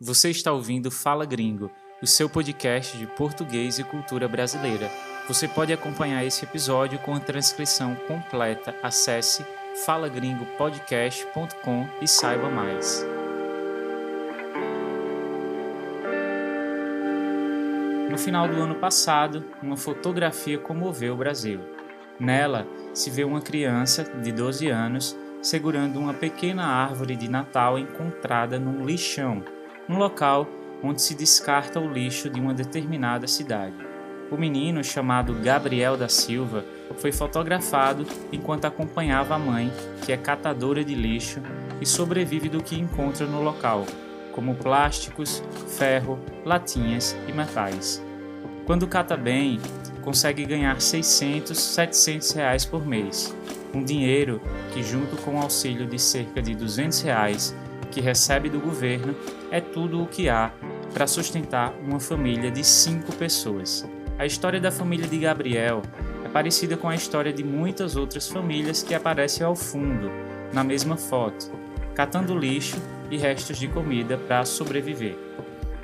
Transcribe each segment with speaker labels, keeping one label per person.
Speaker 1: Você está ouvindo Fala Gringo, o seu podcast de português e cultura brasileira. Você pode acompanhar esse episódio com a transcrição completa. Acesse falagringopodcast.com e saiba mais. No final do ano passado, uma fotografia comoveu o Brasil. Nela, se vê uma criança de 12 anos segurando uma pequena árvore de Natal encontrada num lixão, um local onde se descarta o lixo de uma determinada cidade. O menino, chamado Gabriel da Silva, foi fotografado enquanto acompanhava a mãe, que é catadora de lixo e sobrevive do que encontra no local, como plásticos, ferro, latinhas e metais. Quando cata bem, consegue ganhar 600, 700 reais por mês, um dinheiro que, junto com o auxílio de cerca de 200 reais que recebe do governo, é tudo o que há para sustentar uma família de 5 pessoas. A história da família de Gabriel é parecida com a história de muitas outras famílias que aparecem ao fundo, na mesma foto, catando lixo e restos de comida para sobreviver,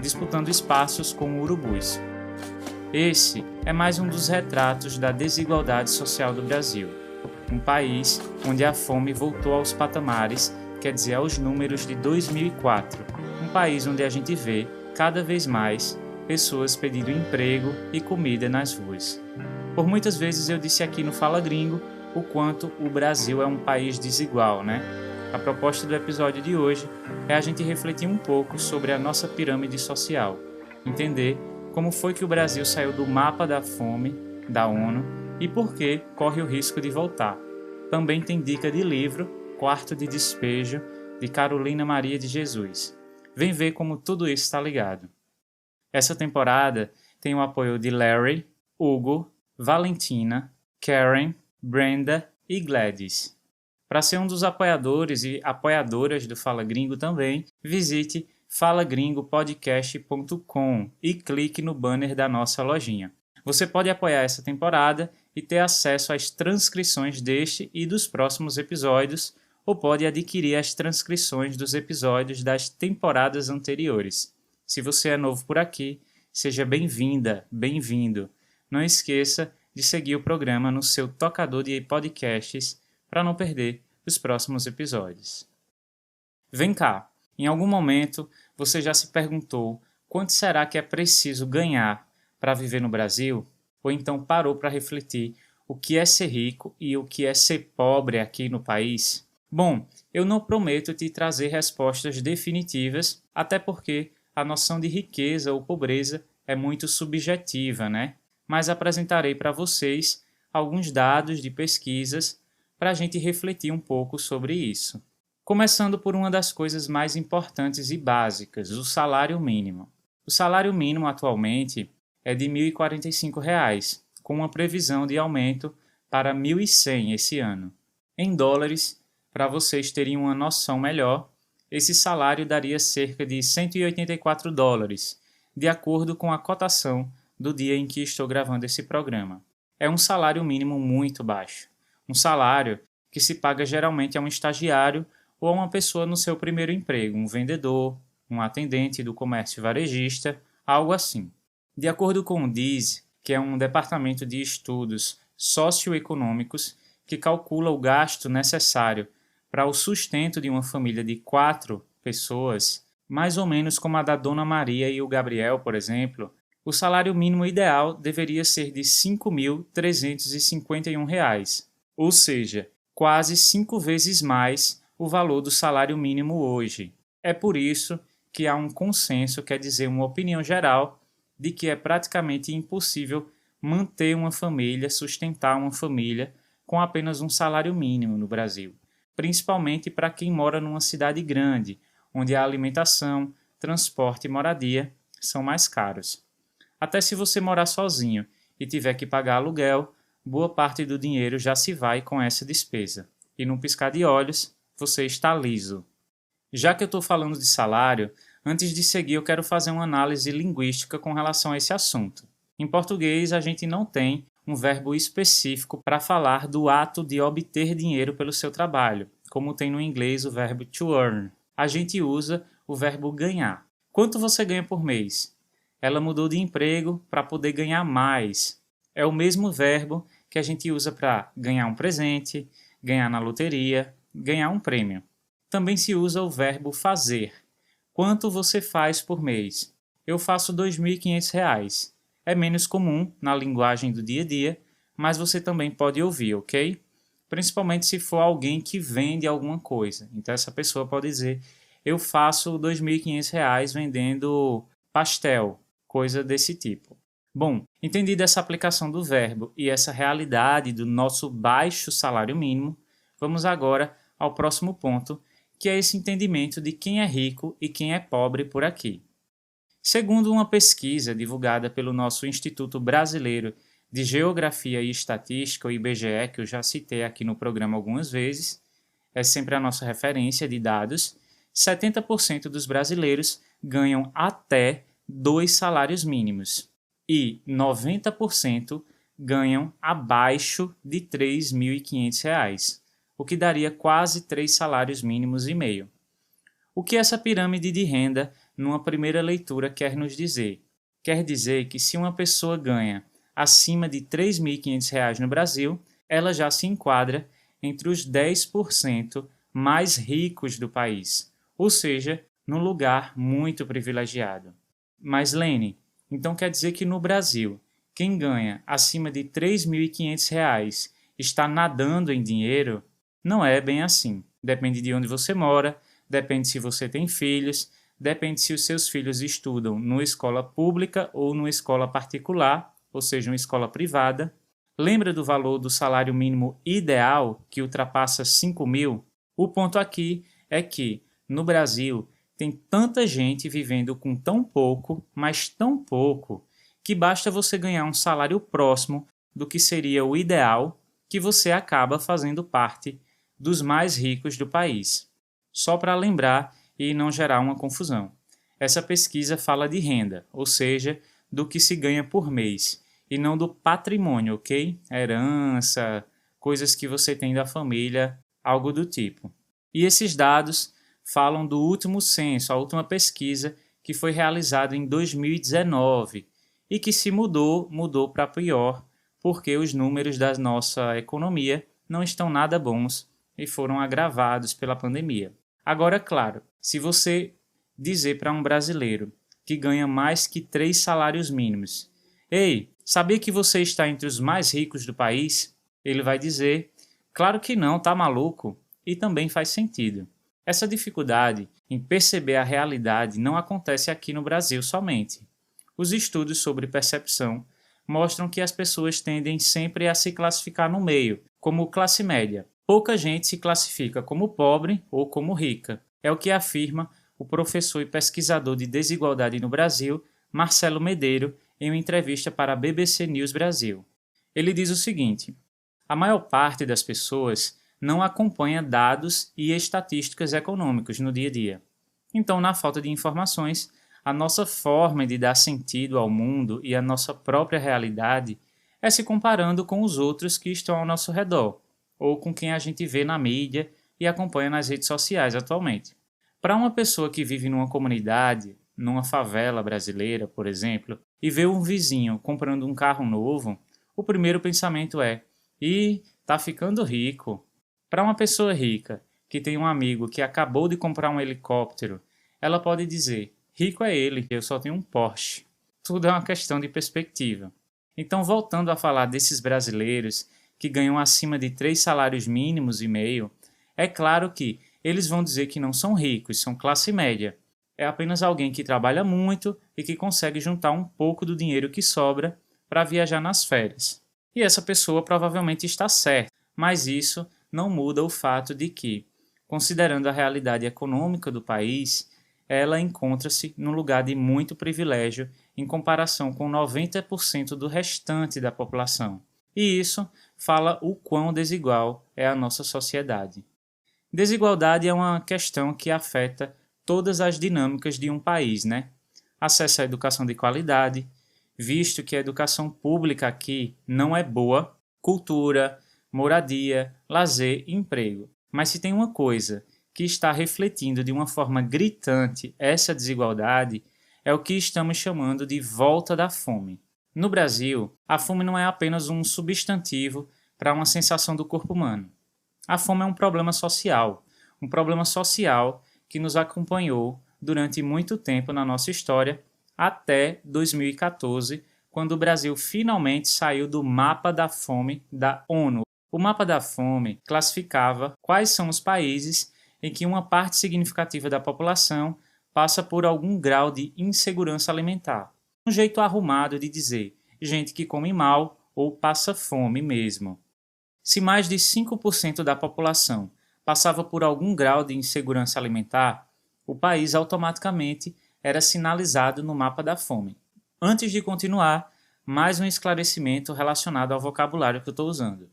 Speaker 1: disputando espaços com urubus. Esse é mais um dos retratos da desigualdade social do Brasil, um país onde a fome voltou aos patamares, quer dizer, aos números de 2004, um país onde a gente vê, cada vez mais, pessoas pedindo emprego e comida nas ruas. Por muitas vezes eu disse aqui no Fala Gringo o quanto o Brasil é um país desigual, né? A proposta do episódio de hoje é a gente refletir um pouco sobre a nossa pirâmide social, entender como foi que o Brasil saiu do mapa da fome da ONU e por que corre o risco de voltar. Também tem dica de livro, Quarto de Despejo, de Carolina Maria de Jesus. Vem ver como tudo isso está ligado. Essa temporada tem o apoio de Larry, Hugo, Valentina, Karen, Brenda e Gladys. Para ser um dos apoiadores e apoiadoras do Fala Gringo também, visite falagringopodcast.com e clique no banner da nossa lojinha. Você pode apoiar essa temporada e ter acesso às transcrições deste e dos próximos episódios, ou pode adquirir as transcrições dos episódios das temporadas anteriores. Se você é novo por aqui, seja bem-vinda, bem-vindo. Não esqueça de seguir o programa no seu tocador de podcasts para não perder os próximos episódios. Vem cá, em algum momento você já se perguntou quanto será que é preciso ganhar para viver no Brasil? Ou então parou para refletir o que é ser rico e o que é ser pobre aqui no país? Bom, eu não prometo te trazer respostas definitivas, até porque a noção de riqueza ou pobreza é muito subjetiva, né? Mas apresentarei para vocês alguns dados de pesquisas para a gente refletir um pouco sobre isso. Começando por uma das coisas mais importantes e básicas, o salário mínimo. O salário mínimo atualmente é de R$ 1.045, com uma previsão de aumento para 1.100 esse ano. Em dólares, para vocês terem uma noção melhor, esse salário daria cerca de $184, de acordo com a cotação do dia em que estou gravando esse programa. É um salário mínimo muito baixo, um salário que se paga geralmente a um estagiário ou a uma pessoa no seu primeiro emprego, um vendedor, um atendente do comércio varejista, algo assim. De acordo com o DISE, que é um departamento de estudos socioeconômicos que calcula o gasto necessário para o sustento de uma família de 4 pessoas, mais ou menos como a da Dona Maria e o Gabriel, por exemplo, o salário mínimo ideal deveria ser de R$ 5.351, ou seja, quase 5 vezes mais o valor do salário mínimo hoje. É por isso que há um consenso, quer dizer, uma opinião geral, de que é praticamente impossível manter uma família, sustentar uma família com apenas um salário mínimo no Brasil, principalmente para quem mora numa cidade grande, onde a alimentação, transporte e moradia são mais caros. Até se você morar sozinho e tiver que pagar aluguel, boa parte do dinheiro já se vai com essa despesa. E num piscar de olhos, você está liso. Já que eu estou falando de salário, antes de seguir eu quero fazer uma análise linguística com relação a esse assunto. Em português, a gente não tem um verbo específico para falar do ato de obter dinheiro pelo seu trabalho, como tem no inglês o verbo to earn. A gente usa o verbo ganhar. Quanto você ganha por mês? Ela mudou de emprego para poder ganhar mais. É o mesmo verbo que a gente usa para ganhar um presente, ganhar na loteria, ganhar um prêmio. Também se usa o verbo fazer. Quanto você faz por mês? Eu faço R$ 2.500. É menos comum na linguagem do dia a dia, mas você também pode ouvir, ok? Principalmente se for alguém que vende alguma coisa. Então essa pessoa pode dizer, eu faço R$ 2.500 vendendo pastel, coisa desse tipo. Bom, entendida essa aplicação do verbo e essa realidade do nosso baixo salário mínimo, vamos agora ao próximo ponto, que é esse entendimento de quem é rico e quem é pobre por aqui. Segundo uma pesquisa divulgada pelo nosso Instituto Brasileiro de Geografia e Estatística, o IBGE, que eu já citei aqui no programa algumas vezes, é sempre a nossa referência de dados, 70% dos brasileiros ganham até 2 salários mínimos e 90% ganham abaixo de R$ 3.500, o que daria quase 3 salários mínimos e meio. O que essa pirâmide de renda, numa primeira leitura, quer nos dizer? Quer dizer que se uma pessoa ganha acima de R$ 3.500 no Brasil, ela já se enquadra entre os 10% mais ricos do país, ou seja, num lugar muito privilegiado. Mas, Lene, então quer dizer que no Brasil, quem ganha acima de R$ 3.500 está nadando em dinheiro? Não é bem assim. Depende de onde você mora, depende se você tem filhos, depende se os seus filhos estudam numa escola pública ou numa escola particular, ou seja, uma escola privada. Lembra do valor do salário mínimo ideal, que ultrapassa 5.000? O ponto aqui é que, no Brasil, tem tanta gente vivendo com tão pouco, mas tão pouco, que basta você ganhar um salário próximo do que seria o ideal, que você acaba fazendo parte dos mais ricos do país. Só para lembrar e não gerar uma confusão. Essa pesquisa fala de renda, ou seja, do que se ganha por mês, e não do patrimônio, ok? Herança, coisas que você tem da família, algo do tipo. E esses dados falam do último censo, a última pesquisa que foi realizada em 2019 e que se mudou para pior, porque os números da nossa economia não estão nada bons e foram agravados pela pandemia. Agora, claro, se você dizer para um brasileiro que ganha mais que 3 salários mínimos, ei, sabia que você está entre os mais ricos do país? Ele vai dizer, claro que não, tá maluco? E também faz sentido. Essa dificuldade em perceber a realidade não acontece aqui no Brasil somente. Os estudos sobre percepção mostram que as pessoas tendem sempre a se classificar no meio, como classe média. Pouca gente se classifica como pobre ou como rica. É o que afirma o professor e pesquisador de desigualdade no Brasil, Marcelo Medeiro, em uma entrevista para a BBC News Brasil. Ele diz o seguinte: a maior parte das pessoas não acompanha dados e estatísticas econômicos no dia a dia. Então, na falta de informações, a nossa forma de dar sentido ao mundo e à nossa própria realidade é se comparando com os outros que estão ao nosso redor, ou com quem a gente vê na mídia e acompanha nas redes sociais atualmente. Para uma pessoa que vive numa comunidade, numa favela brasileira, por exemplo, e vê um vizinho comprando um carro novo, o primeiro pensamento é: ih, tá ficando rico. Para uma pessoa rica, que tem um amigo que acabou de comprar um helicóptero, ela pode dizer: rico é ele, eu só tenho um Porsche. Tudo é uma questão de perspectiva. Então, voltando a falar desses brasileiros que ganham acima de 3 salários mínimos e meio, é claro que eles vão dizer que não são ricos, são classe média. É apenas alguém que trabalha muito e que consegue juntar um pouco do dinheiro que sobra para viajar nas férias. E essa pessoa provavelmente está certa, mas isso não muda o fato de que, considerando a realidade econômica do país, ela encontra-se num lugar de muito privilégio em comparação com 90% do restante da população. E isso fala o quão desigual é a nossa sociedade. Desigualdade é uma questão que afeta todas as dinâmicas de um país, né? Acesso à educação de qualidade, visto que a educação pública aqui não é boa, cultura, moradia, lazer e emprego. Mas se tem uma coisa que está refletindo de uma forma gritante essa desigualdade é o que estamos chamando de volta da fome. No Brasil, a fome não é apenas um substantivo para uma sensação do corpo humano. A fome é um problema social que nos acompanhou durante muito tempo na nossa história, até 2014, quando o Brasil finalmente saiu do mapa da fome da ONU. O mapa da fome classificava quais são os países em que uma parte significativa da população passa por algum grau de insegurança alimentar. Um jeito arrumado de dizer gente que come mal ou passa fome mesmo. Se mais de 5% da população passava por algum grau de insegurança alimentar, o país automaticamente era sinalizado no mapa da fome. Antes de continuar, mais um esclarecimento relacionado ao vocabulário que eu estou usando.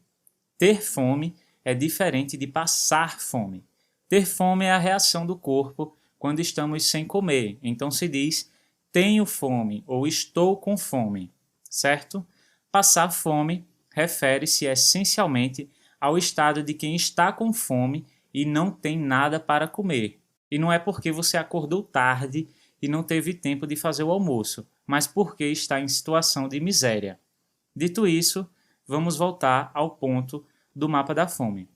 Speaker 1: Ter fome é diferente de passar fome. Ter fome é a reação do corpo quando estamos sem comer, então se diz tenho fome ou estou com fome, certo? Passar fome refere-se essencialmente ao estado de quem está com fome e não tem nada para comer. E não é porque você acordou tarde e não teve tempo de fazer o almoço, mas porque está em situação de miséria. Dito isso, vamos voltar ao ponto do mapa da fome.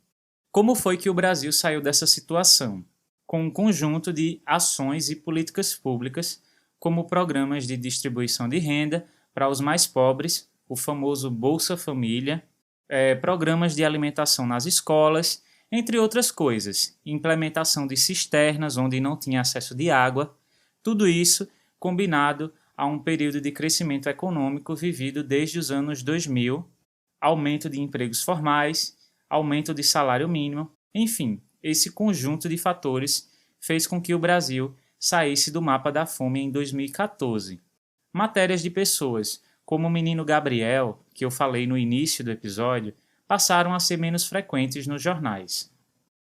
Speaker 1: Como foi que o Brasil saiu dessa situação? Com um conjunto de ações e políticas públicas, como programas de distribuição de renda para os mais pobres, o famoso Bolsa Família, programas de alimentação nas escolas, entre outras coisas, implementação de cisternas onde não tinha acesso de água, tudo isso combinado a um período de crescimento econômico vivido desde os anos 2000, aumento de empregos formais, aumento de salário mínimo, enfim, esse conjunto de fatores fez com que o Brasil saísse do mapa da fome em 2014. Matérias de pessoas, como o menino Gabriel, que eu falei no início do episódio, passaram a ser menos frequentes nos jornais.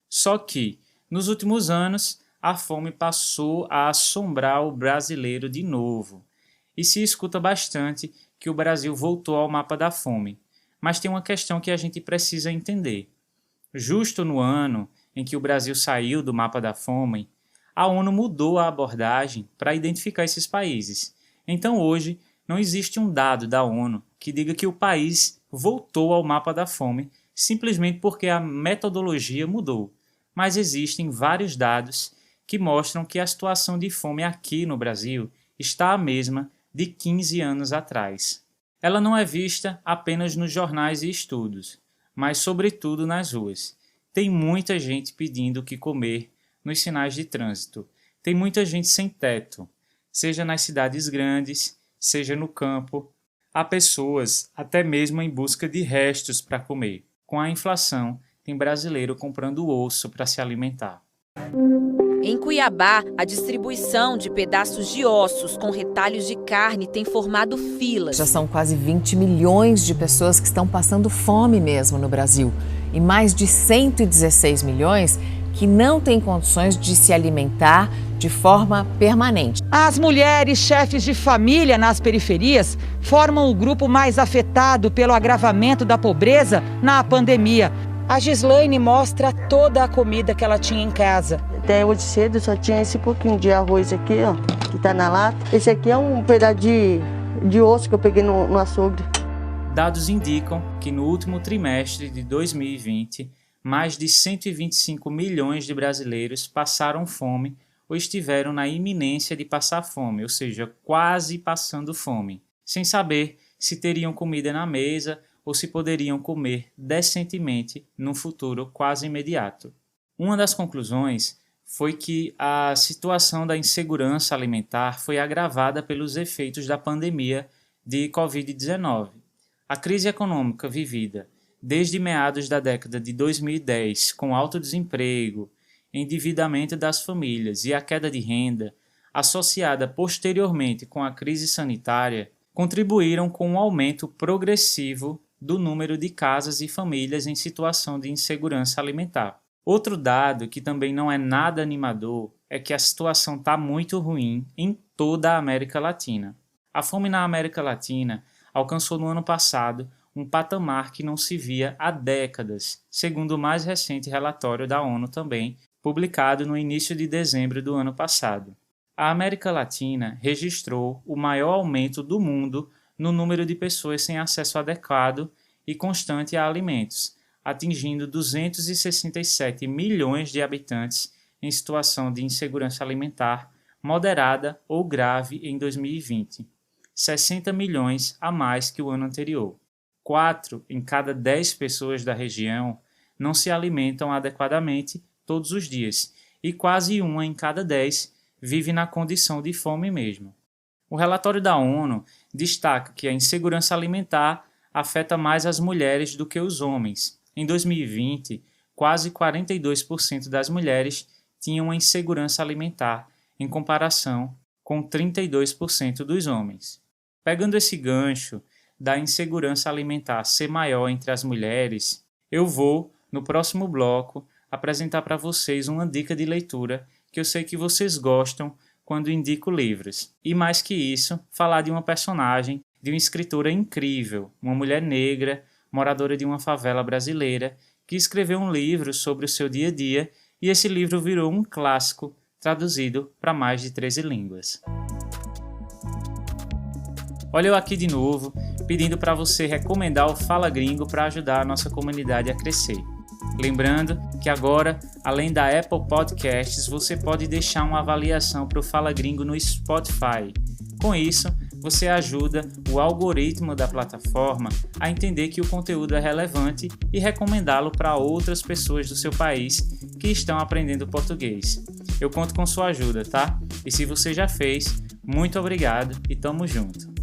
Speaker 1: Só que, nos últimos anos, a fome passou a assombrar o brasileiro de novo. E se escuta bastante que o Brasil voltou ao mapa da fome. Mas tem uma questão que a gente precisa entender. Justo no ano em que o Brasil saiu do mapa da fome, a ONU mudou a abordagem para identificar esses países. Então hoje não existe um dado da ONU que diga que o país voltou ao mapa da fome simplesmente porque a metodologia mudou. Mas existem vários dados que mostram que a situação de fome aqui no Brasil está a mesma de 15 anos atrás. Ela não é vista apenas nos jornais e estudos, mas sobretudo nas ruas. Tem muita gente pedindo o que comer nos sinais de trânsito. Tem muita gente sem teto, seja nas cidades grandes, seja no campo. Há pessoas até mesmo em busca de restos para comer. Com a inflação, tem brasileiro comprando osso para se alimentar.
Speaker 2: Em Cuiabá, a distribuição de pedaços de ossos com retalhos de carne tem formado filas.
Speaker 3: Já são quase 20 milhões de pessoas que estão passando fome mesmo no Brasil. E mais de 116 milhões que não têm condições de se alimentar de forma permanente.
Speaker 4: As mulheres chefes de família nas periferias formam o grupo mais afetado pelo agravamento da pobreza na pandemia. A Gislaine mostra toda a comida que ela tinha em casa.
Speaker 5: Até hoje cedo só tinha esse pouquinho de arroz aqui, ó, que tá na lata. Esse aqui é um pedaço de osso que eu peguei no açougue.
Speaker 1: Dados indicam que no último trimestre de 2020, mais de 125 milhões de brasileiros passaram fome ou estiveram na iminência de passar fome, ou seja, quase passando fome, sem saber se teriam comida na mesa ou se poderiam comer decentemente num futuro quase imediato. Uma das conclusões foi que a situação da insegurança alimentar foi agravada pelos efeitos da pandemia de Covid-19. A crise econômica vivida desde meados da década de 2010, com alto desemprego, endividamento das famílias e a queda de renda, associada posteriormente com a crise sanitária, contribuíram com um aumento progressivo do número de casas e famílias em situação de insegurança alimentar. Outro dado que também não é nada animador é que a situação está muito ruim em toda a América Latina. A fome na América Latina alcançou no ano passado um patamar que não se via há décadas, segundo o mais recente relatório da ONU também, publicado no início de dezembro do ano passado. A América Latina registrou o maior aumento do mundo no número de pessoas sem acesso adequado e constante a alimentos, atingindo 267 milhões de habitantes em situação de insegurança alimentar moderada ou grave em 2020, 60 milhões a mais que o ano anterior. 4 em cada 10 pessoas da região não se alimentam adequadamente todos os dias e quase 1 em cada 10 vive na condição de fome mesmo. O relatório da ONU destaca que a insegurança alimentar afeta mais as mulheres do que os homens. Em 2020, quase 42% das mulheres tinham uma insegurança alimentar, em comparação com 32% dos homens. Pegando esse gancho da insegurança alimentar ser maior entre as mulheres, eu vou, no próximo bloco, apresentar para vocês uma dica de leitura que eu sei que vocês gostam quando indico livros. E mais que isso, falar de uma personagem, de uma escritora incrível, uma mulher negra, moradora de uma favela brasileira, que escreveu um livro sobre o seu dia a dia e esse livro virou um clássico, traduzido para mais de 13 línguas. Olha eu aqui de novo, pedindo para você recomendar o Fala Gringo para ajudar a nossa comunidade a crescer. Lembrando que agora, além da Apple Podcasts, você pode deixar uma avaliação para o Fala Gringo no Spotify. Com isso, você ajuda o algoritmo da plataforma a entender que o conteúdo é relevante e recomendá-lo para outras pessoas do seu país que estão aprendendo português. Eu conto com sua ajuda, tá? E se você já fez, muito obrigado e tamo junto.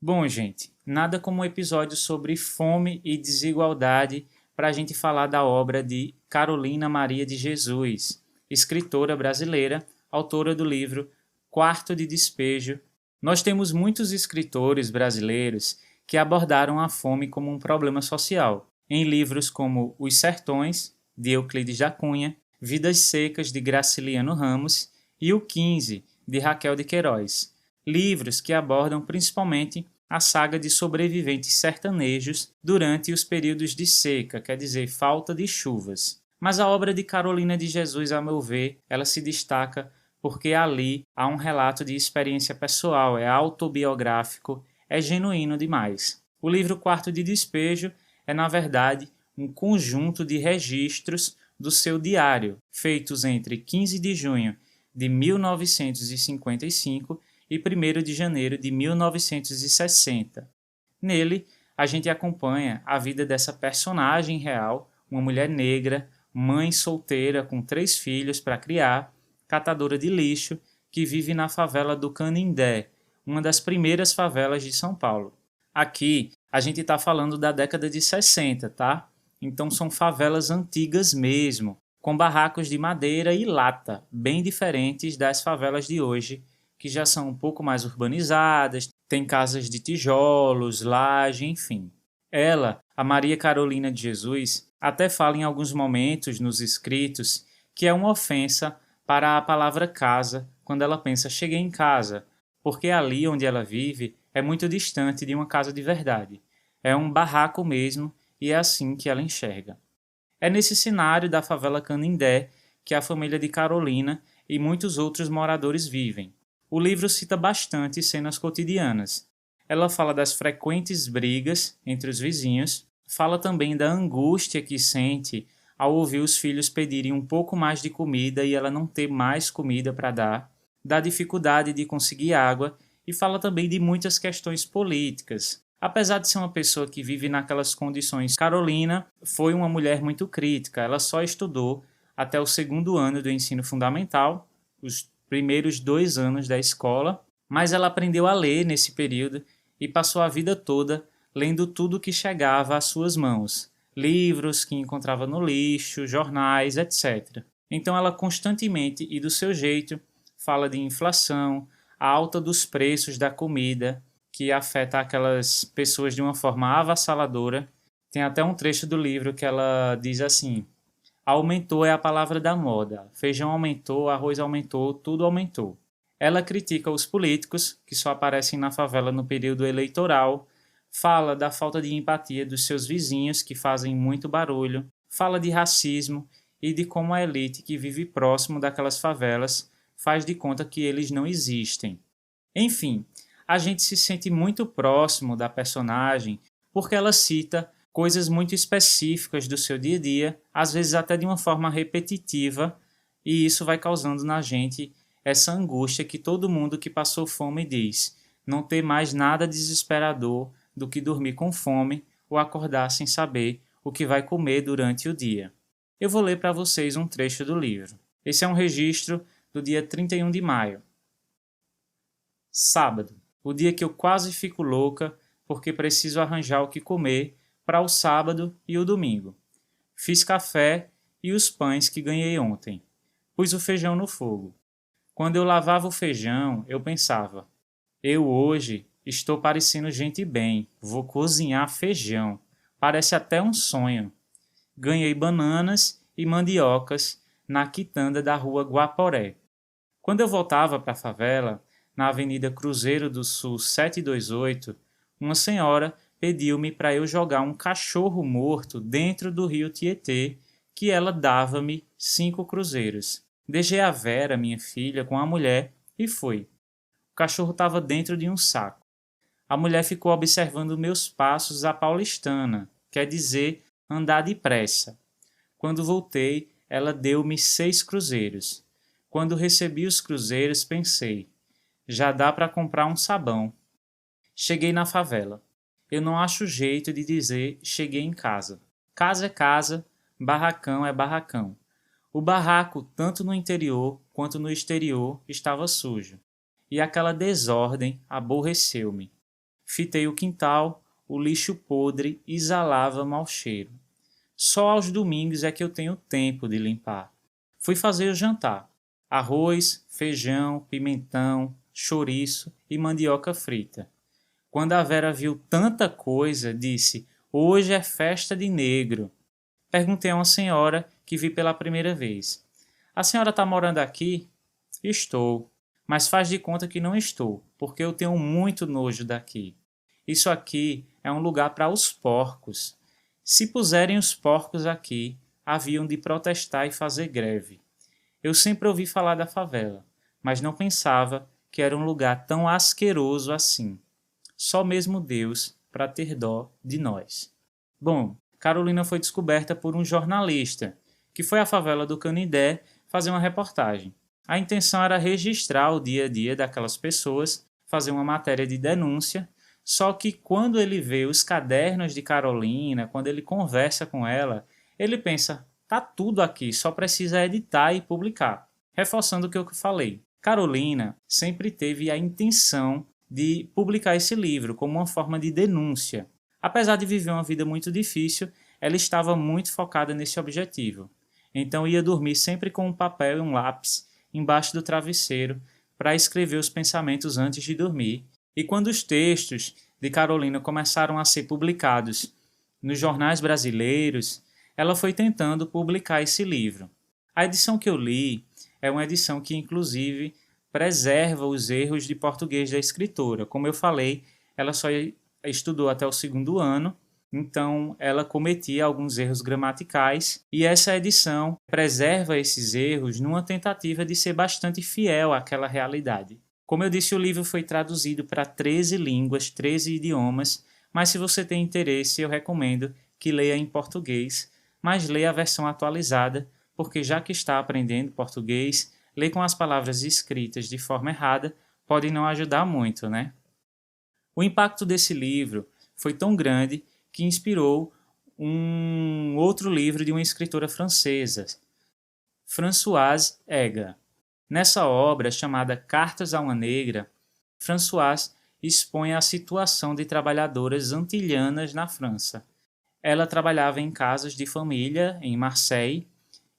Speaker 1: Bom, gente, nada como um episódio sobre fome e desigualdade para a gente falar da obra de Carolina Maria de Jesus, escritora brasileira, autora do livro Quarto de Despejo. Nós temos muitos escritores brasileiros que abordaram a fome como um problema social, em livros como Os Sertões, de Euclides da Cunha, Vidas Secas, de Graciliano Ramos e O 15, de Raquel de Queiroz. Livros que abordam principalmente a saga de sobreviventes sertanejos durante os períodos de seca, quer dizer, falta de chuvas. Mas a obra de Carolina de Jesus, a meu ver, ela se destaca porque ali há um relato de experiência pessoal, é autobiográfico, é genuíno demais. O livro Quarto de Despejo é, na verdade, um conjunto de registros do seu diário, feitos entre 15 de junho de 1955 e 1º de janeiro de 1960. Nele, a gente acompanha a vida dessa personagem real, uma mulher negra, mãe solteira com 3 filhos para criar, catadora de lixo, que vive na favela do Canindé, uma das primeiras favelas de São Paulo. Aqui, a gente está falando da década de 60, tá? Então são favelas antigas mesmo, com barracos de madeira e lata, bem diferentes das favelas de hoje, que já são um pouco mais urbanizadas, tem casas de tijolos, laje, enfim. Ela, a Maria Carolina de Jesus, até fala em alguns momentos nos escritos que é uma ofensa para a palavra casa quando ela pensa cheguei em casa, porque ali onde ela vive é muito distante de uma casa de verdade. É um barraco mesmo e é assim que ela enxerga. É nesse cenário da favela Canindé que a família de Carolina e muitos outros moradores vivem. O livro cita bastante cenas cotidianas. Ela fala das frequentes brigas entre os vizinhos, fala também da angústia que sente ao ouvir os filhos pedirem um pouco mais de comida e ela não ter mais comida para dar, da dificuldade de conseguir água e fala também de muitas questões políticas. Apesar de ser uma pessoa que vive naquelas condições, Carolina foi uma mulher muito crítica. Ela só estudou até o 2º ano do ensino fundamental, os primeiros 2 anos da escola, mas ela aprendeu a ler nesse período e passou a vida toda lendo tudo que chegava às suas mãos, livros que encontrava no lixo, jornais, etc. Então ela constantemente e do seu jeito fala de inflação, a alta dos preços da comida, que afeta aquelas pessoas de uma forma avassaladora. Tem até um trecho do livro que ela diz assim: aumentou é a palavra da moda. Feijão aumentou, arroz aumentou, tudo aumentou. Ela critica os políticos, que só aparecem na favela no período eleitoral, fala da falta de empatia dos seus vizinhos, que fazem muito barulho, Fala de racismo e de como a elite que vive próximo daquelas favelas faz de conta que eles não existem. Enfim, a gente se sente muito próximo da personagem porque ela cita coisas muito específicas do seu dia a dia, às vezes até de uma forma repetitiva, e isso vai causando na gente essa angústia que todo mundo que passou fome diz, não ter mais nada desesperador do que dormir com fome ou acordar sem saber o que vai comer durante o dia. Eu vou ler para vocês um trecho do livro. Esse é um registro do dia 31 de maio. Sábado, o dia que eu quase fico louca porque preciso arranjar o que comer para o sábado e o domingo. Fiz café e os pães que ganhei ontem. Pus o feijão no fogo. Quando eu lavava o feijão, eu pensava, eu hoje estou parecendo gente bem, vou cozinhar feijão. Parece até um sonho. Ganhei bananas e mandiocas na quitanda da rua Guaporé. Quando eu voltava para a favela, na Avenida Cruzeiro do Sul 728, uma senhora pediu-me para eu jogar um cachorro morto dentro do rio Tietê, que ela dava-me 5 cruzeiros. Deixei a Vera, minha filha, com a mulher e fui. O cachorro estava dentro de um saco. A mulher ficou observando meus passos à paulistana, quer dizer, andar depressa. Quando voltei, ela deu-me 6 cruzeiros. Quando recebi os cruzeiros, pensei, já dá para comprar um sabão. Cheguei na favela. Eu não acho jeito de dizer cheguei em casa. Casa é casa, barracão é barracão. O barraco, tanto no interior quanto no exterior, estava sujo. E aquela desordem aborreceu-me. Fitei o quintal, o lixo podre exalava mau cheiro. Só aos domingos é que eu tenho tempo de limpar. Fui fazer o jantar. Arroz, feijão, pimentão, chouriço e mandioca frita. Quando a Vera viu tanta coisa, disse, hoje é festa de negro. Perguntei a uma senhora que vi pela primeira vez. A senhora está morando aqui? Estou, mas faz de conta que não estou, porque eu tenho muito nojo daqui. Isso aqui é um lugar para os porcos. Se puserem os porcos aqui, haviam de protestar e fazer greve. Eu sempre ouvi falar da favela, mas não pensava que era um lugar tão asqueroso assim. Só mesmo Deus para ter dó de nós. Bom, Carolina foi descoberta por um jornalista, que foi à favela do Canindé fazer uma reportagem. A intenção era registrar o dia a dia daquelas pessoas, fazer uma matéria de denúncia, só que quando ele vê os cadernos de Carolina, quando ele conversa com ela, ele pensa, tá tudo aqui, só precisa editar e publicar. Reforçando o que eu falei. Carolina sempre teve a intenção de publicar esse livro como uma forma de denúncia. Apesar de viver uma vida muito difícil, ela estava muito focada nesse objetivo. Então ia dormir sempre com um papel e um lápis embaixo do travesseiro para escrever os pensamentos antes de dormir. E quando os textos de Carolina começaram a ser publicados nos jornais brasileiros, ela foi tentando publicar esse livro. A edição que eu li é uma edição que, inclusive, preserva os erros de português da escritora. Como eu falei, ela só estudou até o 2º ano, então ela cometia alguns erros gramaticais e essa edição preserva esses erros numa tentativa de ser bastante fiel àquela realidade. Como eu disse, o livro foi traduzido para 13 línguas, 13 idiomas, mas se você tem interesse, eu recomendo que leia em português, mas leia a versão atualizada, porque já que está aprendendo português, ler com as palavras escritas de forma errada pode não ajudar muito, né? O impacto desse livro foi tão grande que inspirou um outro livro de uma escritora francesa, Françoise Hardy. Nessa obra, chamada Cartas a uma Negra, Françoise expõe a situação de trabalhadoras antilhanas na França. Ela trabalhava em casas de família em Marseille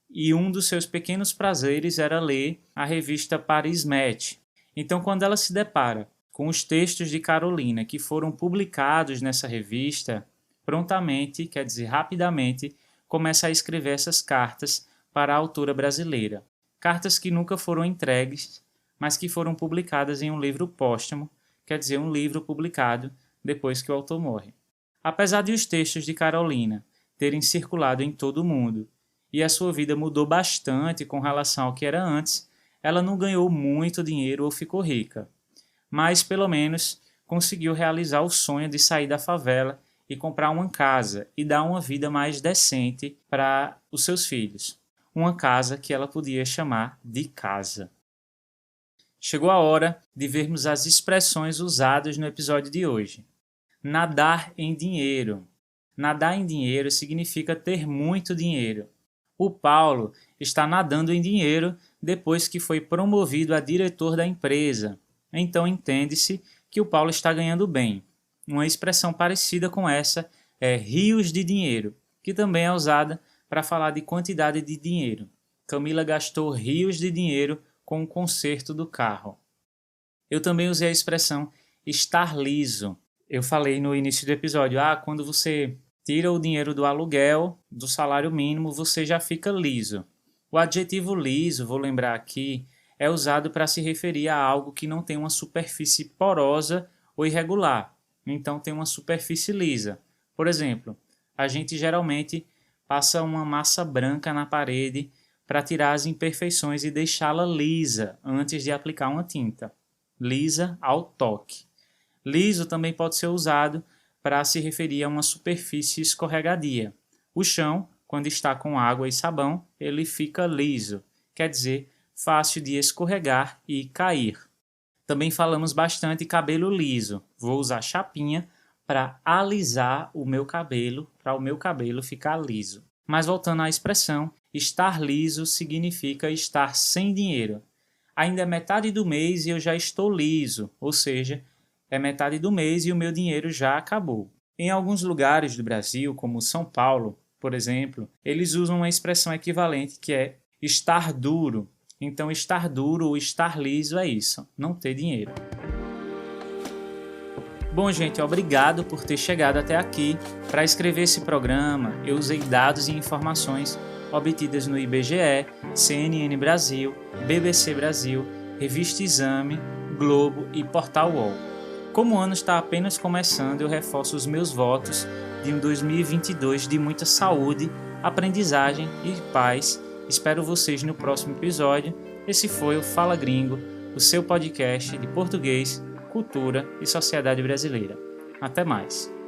Speaker 1: e um dos seus pequenos prazeres era ler a revista Paris Match. Então, quando ela se depara com os textos de Carolina que foram publicados nessa revista, prontamente, quer dizer rapidamente, começa a escrever essas cartas para a autora brasileira. Cartas que nunca foram entregues, mas que foram publicadas em um livro póstumo, quer dizer, um livro publicado depois que o autor morre. Apesar de os textos de Carolina terem circulado em todo o mundo, e a sua vida mudou bastante com relação ao que era antes. Ela não ganhou muito dinheiro ou ficou rica, mas pelo menos conseguiu realizar o sonho de sair da favela e comprar uma casa e dar uma vida mais decente para os seus filhos. Uma casa que ela podia chamar de casa. Chegou a hora de vermos as expressões usadas no episódio de hoje. Nadar em dinheiro. Nadar em dinheiro significa ter muito dinheiro. O Paulo está nadando em dinheiro depois que foi promovido a diretor da empresa. Então entende-se que o Paulo está ganhando bem. Uma expressão parecida com essa é rios de dinheiro, que também é usada para falar de quantidade de dinheiro. Camila gastou rios de dinheiro com o conserto do carro. Eu também usei a expressão estar liso. Eu falei no início do episódio, quando você tira o dinheiro do aluguel, do salário mínimo, você já fica liso. O adjetivo liso, vou lembrar aqui, é usado para se referir a algo que não tem uma superfície porosa ou irregular. Então tem uma superfície lisa. Por exemplo, a gente geralmente passa uma massa branca na parede para tirar as imperfeições e deixá-la lisa antes de aplicar uma tinta. Lisa ao toque. Liso também pode ser usado para se referir a uma superfície escorregadia. O chão, quando está com água e sabão, ele fica liso, quer dizer, fácil de escorregar e cair. Também falamos bastante cabelo liso. Vou usar chapinha para alisar o meu cabelo, para o meu cabelo ficar liso. Mas voltando à expressão, estar liso significa estar sem dinheiro. Ainda é metade do mês e eu já estou liso, ou seja, é metade do mês e o meu dinheiro já acabou. Em alguns lugares do Brasil, como São Paulo, por exemplo, eles usam uma expressão equivalente que é estar duro. Então, estar duro ou estar liso é isso, não ter dinheiro. Bom, gente, obrigado por ter chegado até aqui. Para escrever esse programa, eu usei dados e informações obtidas no IBGE, CNN Brasil, BBC Brasil, Revista Exame, Globo e Portal UOL. Como o ano está apenas começando, eu reforço os meus votos de um 2022 de muita saúde, aprendizagem e paz. Espero vocês no próximo episódio. Esse foi o Fala Gringo, o seu podcast de português, cultura e sociedade brasileira. Até mais!